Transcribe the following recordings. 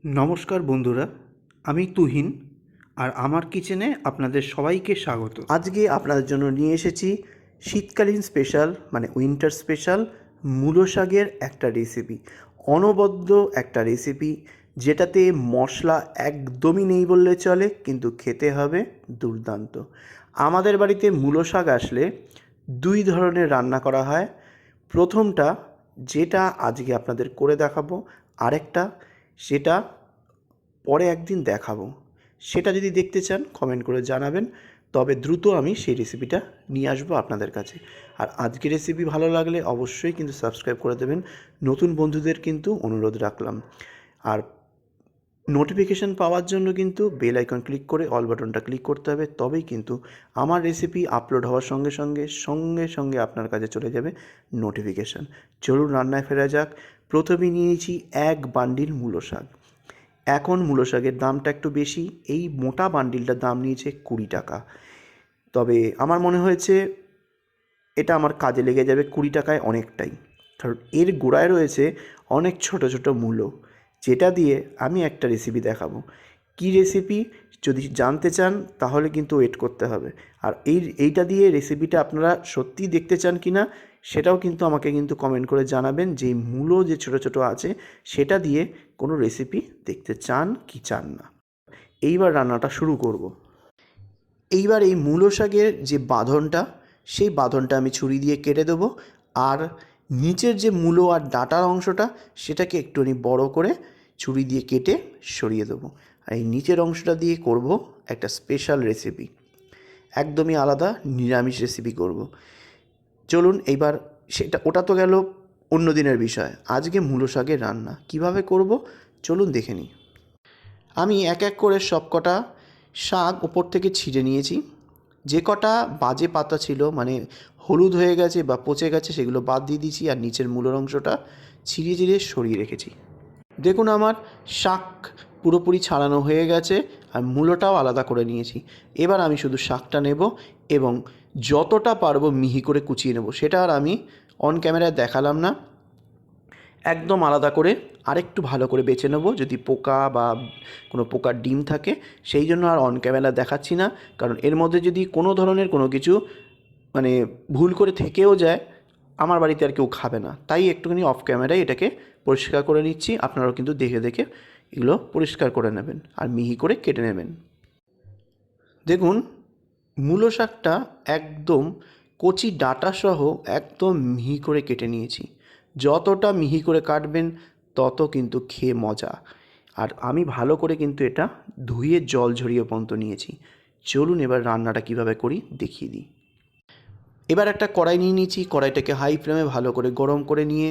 নমস্কার বন্ধুরা, আমি তুহিন আর আমার কিচেনে আপনাদের সবাইকে স্বাগত। আজকে আপনাদের জন্য নিয়ে এসেছি শীতকালীন স্পেশাল মানে উইন্টার স্পেশাল মূলো শাকের একটা রেসিপি। অনবদ্য একটা রেসিপি যেটাতে মশলা একদমই নেই বললে চলে, কিন্তু খেতে হবে দুর্দান্ত। আমাদের বাড়িতে মূলো শাক আসলে দুই ধরনের রান্না করা হয়। প্রথমটা যেটা আজকে আপনাদের করে দেখাবো, আরেকটা সেটা পরে একদিন দেখাবো। সেটা যদি দেখতে চান কমেন্ট করে জানাবেন, তবে দ্রুত আমি সেই রেসিপিটা নিয়ে আসবো আপনাদের কাছে। আর আজকের রেসিপি ভালো লাগলে অবশ্যই কিন্তু সাবস্ক্রাইব করে দেবেন। নতুন বন্ধুদের কিন্তু অনুরোধ রাখলাম। আর নোটিফিকেশান পাওয়ার জন্য কিন্তু বেল আইকন ক্লিক করে অল বাটনটা ক্লিক করতে হবে, তবেই কিন্তু আমার রেসিপি আপলোড হওয়ার সঙ্গে সঙ্গে সঙ্গে সঙ্গে আপনার কাছে চলে যাবে নোটিফিকেশান। চলুন রান্নায় ফেরা যাক। প্রথমে নিয়েছি এক বান্ডিল মূলো শাক। এখন মূলো শাকের দামটা একটু বেশি, এই মোটা বান্ডিলটার দাম নিয়েছে 20 টাকা। তবে আমার মনে হয়েছে এটা আমার কাজে লেগে যাবে 20 টাকায় অনেকটাই, কারণ এর গোড়ায় রয়েছে অনেক ছোট ছোট মূলো, যেটা দিয়ে আমি একটা রেসিপি দেখাবো। কী রেসিপি যদি জানতে চান তাহলে কিন্তু ওয়েট করতে হবে। আর এইটা দিয়ে রেসিপিটা আপনারা সত্যিই দেখতে চান কি না সেটাও কিন্তু আমাকে কিন্তু কমেন্ট করে জানাবেন, যে মূলো যে ছোটো ছোটো আছে সেটা দিয়ে কোনো রেসিপি দেখতে চান কি চান না। এইবার রান্নাটা শুরু করব। এইবার এই মূলো শাকের যে বাঁধনটা, সেই বাঁধনটা আমি ছুরি দিয়ে কেটে দেবো। আর নিচের যে মূলো আর ডাঁটার অংশটা সেটাকে একটুখানি বড় করে ছুরি দিয়ে কেটে সরিয়ে দেবো। আর এই নিচের অংশটা দিয়ে করব একটা স্পেশাল রেসিপি, একদমই আলাদা নিরামিষ রেসিপি করব। চলুন এইবার ওটা তো গেল অন্য দিনের বিষয়। আজকে মূলো শাকের রান্না কিভাবে করব চলুন দেখে নিই। আমি এক এক করে সব কটা শাক ওপর থেকে ছিঁড়ে নিয়েছি। যে কটা বাজে পাতা ছিল মানে হলুদ হয়ে গেছে বা পচে গেছে সেগুলো বাদ দিয়ে দিয়েছি, আর নিচের মূলের অংশটা ছিঁড়ে ছিঁড়ে সরিয়ে রেখেছি। দেখুন আমার শাক পুরোপুরি ছাড়ানো হয়ে গেছে আর মূলোটাও আলাদা করে নিয়েছি। এবার আমি শুধু শাকটা নেব এবং যতটা পারবো মিহি করে কুচিয়ে নেব। সেটা আর আমি অন ক্যামেরায় দেখালাম না, একদম আলাদা করে আরেকটু ভালো করে বেছে নেব। যদি পোকা বা কোনো পোকার ডিম থাকে সেই জন্য আর অন ক্যামেরা দেখাচ্ছি না, কারণ এর মধ্যে যদি কোনো ধরনের কোনো কিছু মানে ভুল করে থেকেও যায় আমার বাড়িতে আর কেউ খাবে না, তাই একটুখানি অফ ক্যামেরায় এটাকে পরিষ্কার করে নিচ্ছি। আপনারাও কিন্তু দেখে দেখে এগুলো পরিষ্কার করে নেবেন আর মিহি করে কেটে নেবেন। দেখুন মূলো শাকটা একদম কচি ডাঁটাসহ একদম মিহি করে কেটে নিয়েছি। যতটা মিহি করে কাটবেন তত কিন্তু খেয়ে মজা। আর আমি ভালো করে কিন্তু এটা ধুয়ে জল ঝরিয়ে পর্যন্ত নিয়েছি। চলুন এবার রান্নাটা কিভাবে করি দেখিয়ে দিই। এবার একটা কড়াই নিয়ে নিয়েছি, কড়াইটাকে হাই ফ্লেমে ভালো করে গরম করে নিয়ে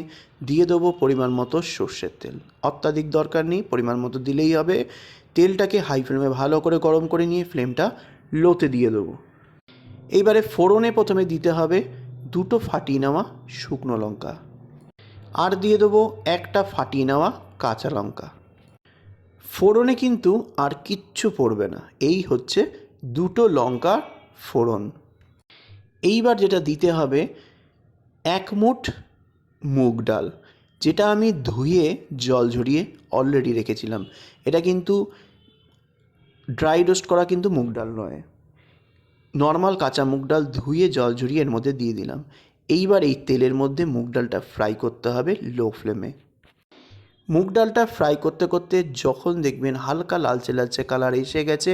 দিয়ে দেবো পরিমাণ মতো সর্ষের তেল। অত্যাধিক দরকার নেই, পরিমাণ মতো দিলেই হবে। তেলটাকে হাই ফ্লেমে ভালো করে গরম করে নিয়ে ফ্লেমটা লোতে দিয়ে দেবো। এইবারে ফোড়নে প্রথমে দিতে হবে দুটো ফাটিয়ে নেওয়া শুকনো লঙ্কা, আর দিয়ে দেবো একটা ফাটিয়ে নেওয়া কাঁচা লঙ্কা। ফোড়নে কিন্তু আর কিচ্ছু পড়বে না, এই হচ্ছে দুটো লঙ্কা ফোড়ন। এইবার যেটা দিতে হবে 1 মুঠ মুগ ডাল, যেটা আমি ধুয়ে জল ঝরিয়ে অলরেডি রেখেছিলাম। এটা কিন্তু ড্রাই রোস্ট করা কিন্তু মুগ ডাল নয়, নর্মাল কাঁচা মুগ ডাল ধুয়ে জল ঝরিয়ে এর মধ্যে দিয়ে দিলাম। এইবার এই তেলের মধ্যে মুগ ডালটা ফ্রাই করতে হবে লো ফ্লেমে। মুগ ডালটা ফ্রাই করতে করতে যখন দেখবেন হালকা লালচে লালচে কালার এসে গেছে,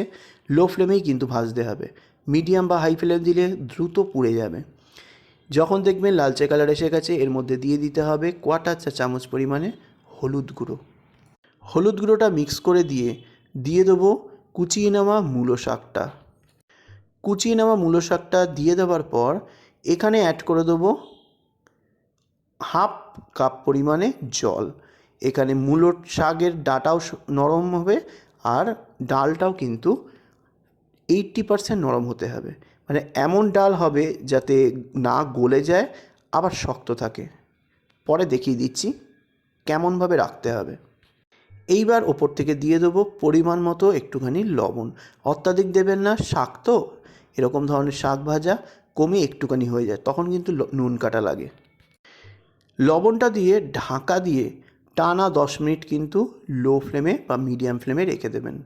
লো ফ্লেমেই কিন্তু ভাজতে হবে। মিডিয়াম বা হাই ফ্লেম দিলে দ্রুত পুড়ে যাবে। যখন দেখবেন লালচে কালার এসে গেছে এর মধ্যে দিয়ে দিতে হবে 1/4 চা চামচ পরিমাণে হলুদ গুঁড়ো। হলুদ গুঁড়োটা মিক্স করে দিয়ে দেবো কুচিয়ে নেওয়া মূলো শাকটা। কুচিয়ে নেওয়া মূলো শাকটা দিয়ে দেওয়ার পর এখানে অ্যাড করে দেবো 1/2 কাপ পরিমাণে জল। এখানে মূলো শাকের ডাঁটাও নরম হবে আর ডালটাও কিন্তু 80% নরম হতে হবে। মানে এমন ডাল হবে যাতে না গলে যায় আবার শক্ত থাকে। পরে দেখিয়ে দিচ্ছি কেমনভাবে রাখতে হবে। এইবার ওপর থেকে দিয়ে দেবো পরিমাণ মতো একটুখানি লবণ। অত্যাধিক দেবেন না, শাক তো এরকম ধরনের শাক ভাজা কমে একটুখানি হয়ে যায়, তখন কিন্তু নুন কাটা লাগে। লবণটা দিয়ে ঢাকা দিয়ে টানা 10 মিনিট কিন্তু লো ফ্লেমে বা মিডিয়াম ফ্লেমে রেখে দেবেন।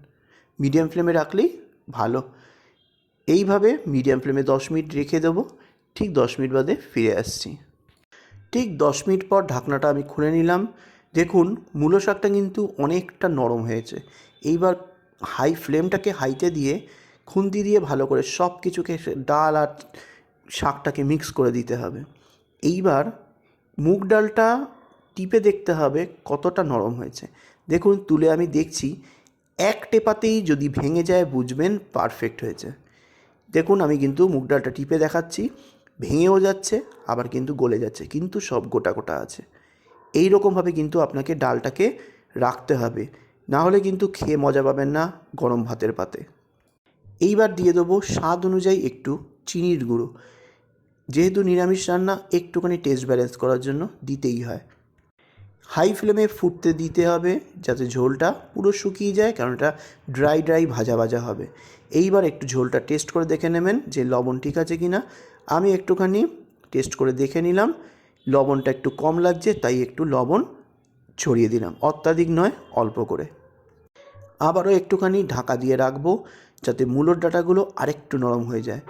মিডিয়াম ফ্লেমে রাখলেই ভালো। এইভাবে মিডিয়াম ফ্লেমে 10 মিনিট রেখে দেবো। ঠিক 10 মিনিট বাদে ফিরে আসছি। ঠিক 10 মিনিট পর ঢাকনাটা আমি খুলে নিলাম। দেখুন মূলো শাকটা কিন্তু অনেকটা নরম হয়েছে। এইবার হাই ফ্লেমটাকে হাইতে দিয়ে খুন্তি দিয়ে ভালো করে সব কিছুকে ডাল আর শাকটাকে মিক্স করে দিতে হবে। এইবার মুগ ডালটা টিপে দেখতে হবে কতটা নরম হয়েছে। দেখুন তুলে আমি দেখছি, এক টেপাতেই যদি ভেঙে যায় বুঝবেন পারফেক্ট হয়েছে। দেখুন আমি কিন্তু মুগ ডালটা টিপে দেখাচ্ছি, ভেঙেও যাচ্ছে আবার কিন্তু গলে যাচ্ছে, কিন্তু সব গোটা গোটা আছে। এই রকমভাবে কিন্তু আপনাকে ডালটাকে রাখতে হবে, না হলে কিন্তু খেয়ে মজা পাবেন না গরম ভাতের পাতে। এইবার দিয়ে দেবো স্বাদ অনুযায়ী একটু চিনির গুঁড়ো। যেহেতু নিরামিষ রান্না একটুখানি টেস্ট ব্যালেন্স করার জন্য দিতেই হয়। হাই ফ্লেমে ফুটতে দিতে হবে যাতে ঝোলটা পুরো শুকিয়ে যায়, কারণ এটা ড্রাই ড্রাই ভাজা ভাজা হবে। এইবার একটু ঝোলটা টেস্ট করে দেখে নেবেন যে লবণ ঠিক আছে কি না। আমি একটুখানি টেস্ট করে দেখে নিলাম, লবণটা একটু কম লাগছে, তাই একটু লবণ ছড়িয়ে দিলাম, অত্যাধিক নয়, অল্প করে। আবারও একটুখানি ঢাকা দিয়ে রাখবো যাতে মূলোর ডাঁটাগুলো আরেকটু নরম হয়ে যায়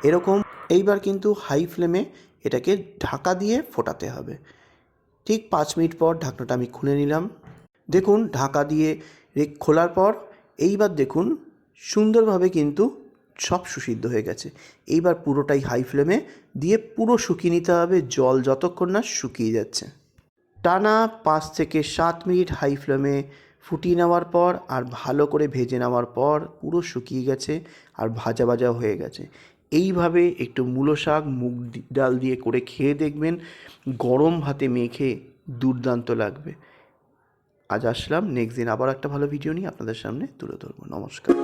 এরকম। এইবার কিন্তু হাই ফ্লেমে এটাকে ঢাকা দিয়ে ফোটাতে হবে। ঠিক 5 মিনিট পর ঢাকনাটা আমি খুলে নিলাম। দেখুন ঢাকা দিয়ে খোলার পর এইবার দেখুন সুন্দরভাবে কিন্তু সব সুসিদ্ধ হয়ে গেছে। এইবার পুরোটাই হাই ফ্লেমে দিয়ে পুরো শুকিয়ে নিতে হবে, জল যতক্ষণ না শুকিয়ে যাচ্ছে। টানা 5 থেকে 7 মিনিট হাই ফ্লেমে ফুটিয়ে নেওয়ার পর আর ভালো করে ভেজে নেওয়ার পর পুরো শুকিয়ে গেছে আর ভাজা ভাজা হয়ে গেছে। এইভাবে একটু মূলো শাক মুগ ডাল দিয়ে করে খেয়ে দেখবেন, গরম ভাতে মেখে দুর্দান্ত লাগবে। আজ আসলাম, নেক্সট দিন আবার একটা ভালো ভিডিও নিয়ে আপনাদের সামনে তুলে ধরবো। নমস্কার।